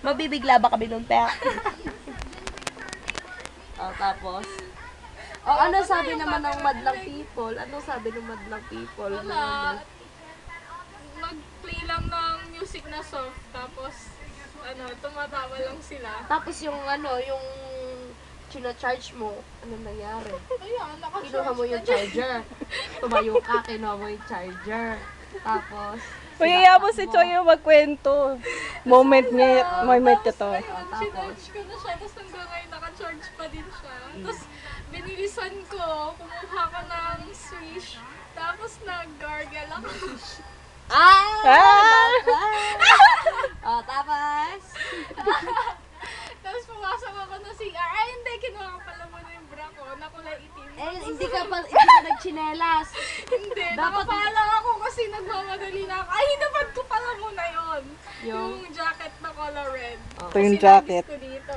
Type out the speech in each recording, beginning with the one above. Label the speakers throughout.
Speaker 1: Mabibigla ba kami nun, Pek? Tapos? Ano sabi naman ng madlang people? Ano sabi ng madlang people?
Speaker 2: Wala. Nag-play lang ng music na soft, tapos tumatawa lang sila.
Speaker 1: Tapos yung yung china-charge mo, ano nangyari?
Speaker 2: Ayan,
Speaker 1: Kinuha mo yung charger. Tumayo ka, kinuha mo yung charger. Tapos,
Speaker 3: Pagkaya mo si Choy yung magkwento. Moment niya to.
Speaker 2: Ayun, sinarge ko na siya, tapos hanggang ngayon naka-charge pa din siya. Tapos, binilisan ko, kumuha ko ng swish, tapos nag-gargle ako.
Speaker 1: Tapos?
Speaker 2: Tapos pumasok ako ng CR. Ay, hindi, kinuha ko pala muna yung bra ko na kulay itim.
Speaker 1: Hindi ka nagchinelas.
Speaker 2: Hindi, nakapala ako kasi nagmamadali na ako. Ay, hinabad ko pala muna yon. Yung jacket na color red.
Speaker 3: Ito yung jacket.
Speaker 2: Ko dito.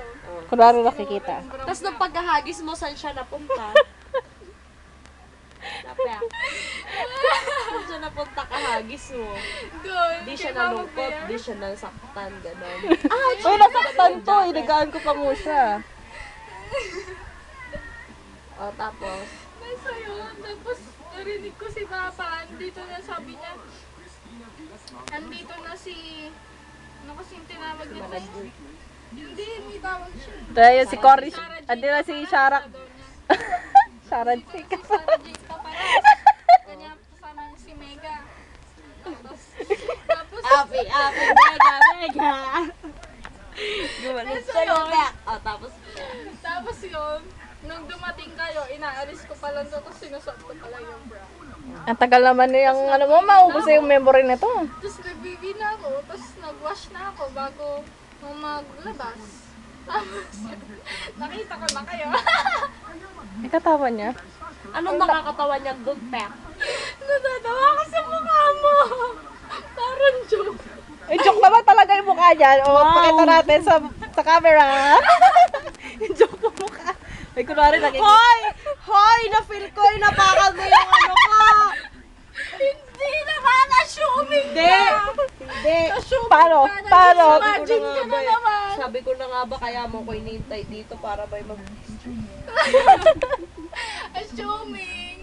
Speaker 3: Kunwari nakikita.
Speaker 1: Tapos nung pagkahagis mo, saan siya napunta? Napek. Saan siya napunta kahagis mo?
Speaker 2: Doon.
Speaker 1: Di siya
Speaker 2: kay Mama
Speaker 1: nalungkot,
Speaker 2: Bear.
Speaker 1: di siya nasaktan, gano'n.
Speaker 3: Uy, nasaktan to. Inigaan ko pa mo siya.
Speaker 1: Tapos?
Speaker 2: Nasa yun. Tapos narinig ko si Papa. Andito na sabi niya. Andito na si... Ano kasing tinawag niya? Hindi, may tawag siya.
Speaker 3: Dahil si Cory,
Speaker 2: Sarah J.
Speaker 3: andi na si Sharak.
Speaker 2: daw niya.
Speaker 3: Sharak si
Speaker 2: Si Sarah J. Paparas. Kanya kasama niya si Mega. Tapos,
Speaker 1: Mega. Gumalit siya yung Pek. Tapos?
Speaker 2: tapos yun, nung dumating kayo, inaalis ko pa lang to, tapos sinusot ko pala yung bra.
Speaker 3: Ang tagal naman yung maubos yung memory nito.
Speaker 2: Tapos nag-BB na ako, tapos nag-wash na ako bago maglabas. Tapos, nakita ko na kayo.
Speaker 3: Ikatawa niya.
Speaker 1: Anong nakakatawa niya doon, Pek?
Speaker 2: Natatawa ko sa mukha mo. Parang joke.
Speaker 3: Eh, joke naman talaga yung mukha niyan. Pakita natin sa camera. Yung joke ng mukha. Ay, kunwari nakikita.
Speaker 1: Hoy! Na-feel ko yung napakal mo yung ano ko!
Speaker 2: Hindi naman, assuming
Speaker 1: Hindi!
Speaker 3: Paano?
Speaker 2: Imagine ka na naman.
Speaker 1: Sabi ko na nga ba kaya mo ko inintay dito para may
Speaker 2: Assuming